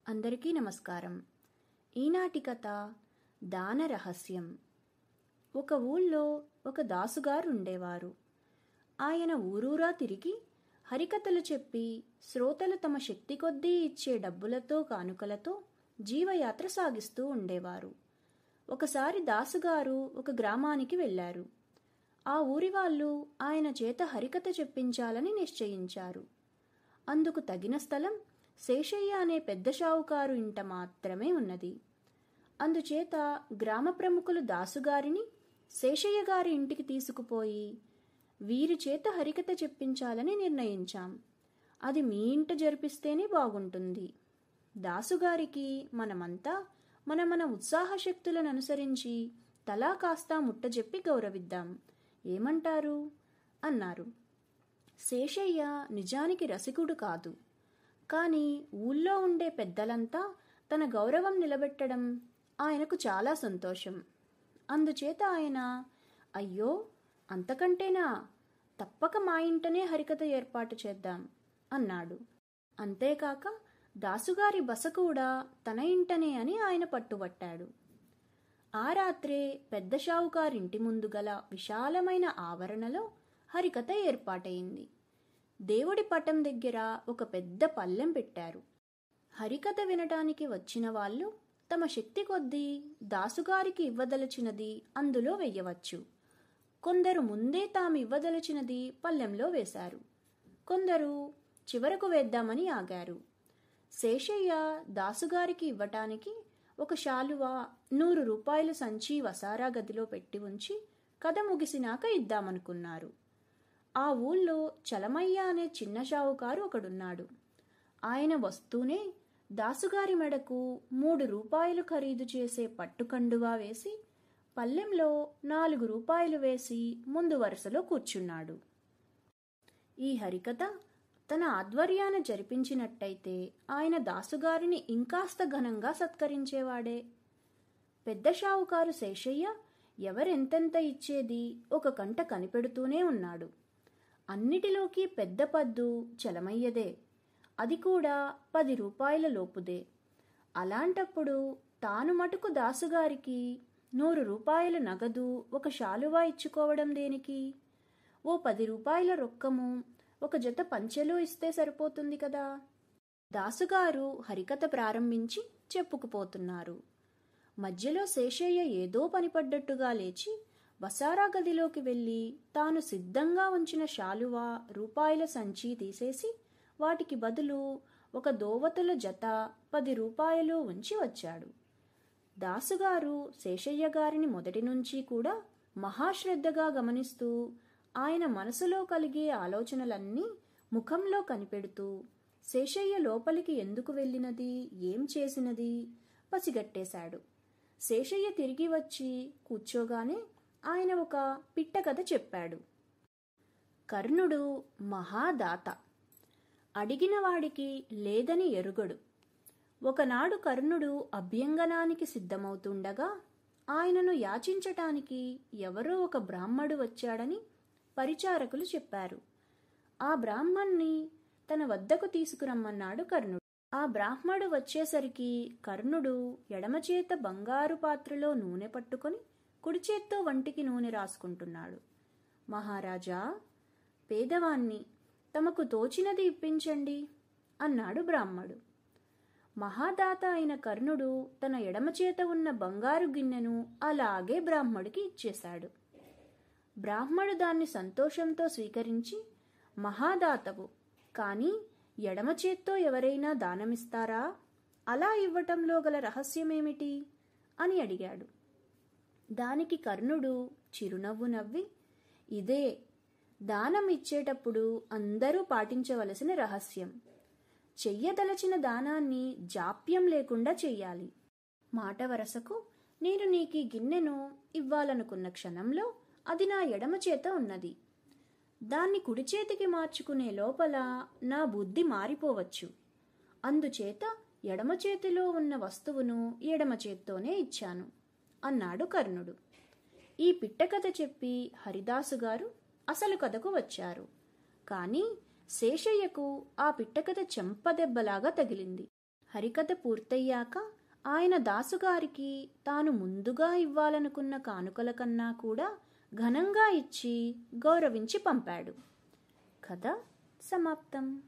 అందరికీ నమస్కారం. ఈనాటి కథ దాన రహస్యం. ఒక ఊళ్ళో ఒక దాసుగారు ఉండేవారు. ఆయన ఊరూరా తిరిగి హరికథలు చెప్పి శ్రోతలు తమ శక్తి కొద్దీ ఇచ్చే డబ్బులతో కానుకలతో జీవయాత్ర సాగిస్తూ ఉండేవారు. ఒకసారి దాసుగారు ఒక గ్రామానికి వెళ్ళారు. ఆ ఊరి వాళ్ళు ఆయన చేత హరికథ చెప్పించాలని నిశ్చయించారు. అందుకు తగిన స్థలం శేషయ్య అనే పెద్ద షావుకారు ఇంట మాత్రమే ఉన్నది. అందుచేత గ్రామ ప్రముఖులు దాసుగారిని శేషయ్య గారి ఇంటికి తీసుకుపోయి వీరి చేత హరికథ చెప్పించాలని నిర్ణయించాం. అది మీ ఇంట జరిపిస్తేనే బాగుంటుంది. దాసుగారికి మనమంతా మన ఉత్సాహశక్తులను అనుసరించి తలా కాస్తా ముట్టజెప్పి గౌరవిద్దాం. ఏమంటారు అన్నారు. శేషయ్య నిజానికి రసికుడు కాదు. కానీ ఊళ్ళో ఉండే పెద్దలంతా తన గౌరవం నిలబెట్టడం ఆయనకు చాలా సంతోషం. అందుచేత ఆయన, అయ్యో అంతకంటేనా, తప్పక మా ఇంటనే హరికథ ఏర్పాటు చేద్దాం అన్నాడు. అంతేకాక దాసుగారి బస కూడా తన ఇంటనే అని ఆయన పట్టుబట్టాడు. ఆ రాత్రే పెద్ద షావుకారింటి ముందు గల విశాలమైన ఆవరణలో హరికథ ఏర్పాటయింది. దేవుడి పటం దగ్గర ఒక పెద్ద పళ్ళెం పెట్టారు. హరికథ వినటానికి వచ్చిన వాళ్ళు తమ శక్తి కొద్దీ దాసుగారికి ఇవ్వదలచినది అందులో వెయ్యవచ్చు. కొందరు ముందే తాము ఇవ్వదలచినది పళ్ళెంలో వేశారు. కొందరు చివరకు వేద్దామని ఆగారు. శేషయ్య దాసుగారికి ఇవ్వటానికి ఒక శాలువా 100 రూపాయల సంచి వసారా గదిలో పెట్టి ఉంచి కథ ముగిసినాక ఇద్దామనుకున్నారు. ఆ ఊళ్ళో చలమయ్య అనే చిన్న షావుకారు ఒకడున్నాడు. ఆయన వస్తూనే దాసుగారి మెడకు 3 రూపాయలు ఖరీదు చేసే పట్టుకండువా వేసి పల్లెంలో 4 రూపాయలు వేసి ముందు వరుసలో కూర్చున్నాడు. ఈ హరికథ తన ఆధ్వర్యాన జరిపించినట్టయితే ఆయన దాసుగారిని ఇంకాస్త ఘనంగా సత్కరించేవాడే. పెద్ద షావుకారు శేషయ్య ఎవరెంతెంత ఇచ్చేది ఒక కంట కనిపెడుతూనే ఉన్నాడు. అన్నిటిలోకి పెద్ద పద్దు చలమయ్యదే, అది కూడా 10 రూపాయల లోపుదే. అలాంటప్పుడు తాను మటుకు దాసుగారికి 100 రూపాయలు నగదు ఒక శాలువా ఇచ్చుకోవడం దేనికి? ఓ 10 రూపాయల రొక్కము ఒక జత పంచెలు ఇస్తే సరిపోతుంది కదా. దాసుగారు హరికథ ప్రారంభించి చెప్పుకుపోతున్నారు. మధ్యలో శేషయ్య ఏదో పనిపడ్డట్టుగా లేచి వసారా గదిలోకి వెళ్ళి తాను సిద్ధంగా ఉంచిన శాలువా రూపాయల సంచి తీసేసి వాటికి బదులు ఒక దోవతుల జత 10 రూపాయలు ఉంచి వచ్చాడు. దాసుగారు శేషయ్య గారిని మొదటి నుంచి కూడా మహాశ్రద్ధగా గమనిస్తూ ఆయన మనసులో కలిగే ఆలోచనలన్నీ ముఖంలో కనిపెడుతూ శేషయ్య లోపలికి ఎందుకు వెళ్ళినది, ఏం చేసినది పసిగట్టేశాడు. శేషయ్య తిరిగి వచ్చి కూర్చోగానే ఆయన ఒక పిట్ట కథ చెప్పాడు. కర్ణుడు మహాదాత, అడిగిన వాడికి లేదని ఎరుగడు. ఒకనాడు కర్ణుడు అభ్యంగనానికి సిద్ధమవుతుండగా ఆయనను యాచించటానికి ఎవరో ఒక బ్రాహ్మడు వచ్చాడని పరిచారకులు చెప్పారు. ఆ బ్రాహ్మణ్ణి తన వద్దకు తీసుకురమ్మన్నాడు కర్ణుడు. ఆ బ్రాహ్మడు వచ్చేసరికి కర్ణుడు ఎడమచేత బంగారు పాత్రలో నూనె పట్టుకొని కుడిచేత్తో వంటికి నూనె రాసుకుంటున్నాడు. మహారాజా, పేదవాణ్ణి, తమకు తోచినది ఇప్పించండి అన్నాడు బ్రాహ్మడు. మహాదాత అయిన కర్ణుడు తన ఎడమచేత ఉన్న బంగారు గిన్నెను అలాగే బ్రాహ్మడికి ఇచ్చేశాడు. బ్రాహ్మడు దాన్ని సంతోషంతో స్వీకరించి, మహాదాతవు, కానీ ఎడమచేత్తో ఎవరైనా దానమిస్తారా? అలా ఇవ్వటంలో గల రహస్యమేమిటి అని అడిగాడు. దానికి కర్ణుడు చిరునవ్వు నవ్వి, ఇదే దానం ఇచ్చేటప్పుడు అందరూ పాటించవలసిన రహస్యం. చెయ్యదలచిన దానాన్ని జాప్యం లేకుండా చెయ్యాలి. మాట వరసకు నేను నీకీ గిన్నెను ఇవ్వాలనుకున్న క్షణంలో అది నా ఎడమ చేత ఉన్నది. దాన్ని కుడి చేతికి మార్చుకునే లోపల నా బుద్ధి మారిపోవచ్చు. అందుచేత ఎడమ చేతిలో ఉన్న వస్తువును ఎడమ చేత్తోనే ఇచ్చాను అన్నాడు కర్ణుడు. ఈ పిట్ట కథ చెప్పి హరిదాసు గారు అసలు కథకు వచ్చారు. కానీ శేషయ్యకు ఆ పిట్ట కథ చెంపదెబ్బలాగా తగిలింది. హరికథ పూర్తయ్యాక ఆయన దాసుగారికి తాను ముందుగా ఇవ్వాలనుకున్న కానుకల కన్నా కూడా ఘనంగా ఇచ్చి గౌరవించి పంపాడు. కథ సమాప్తం.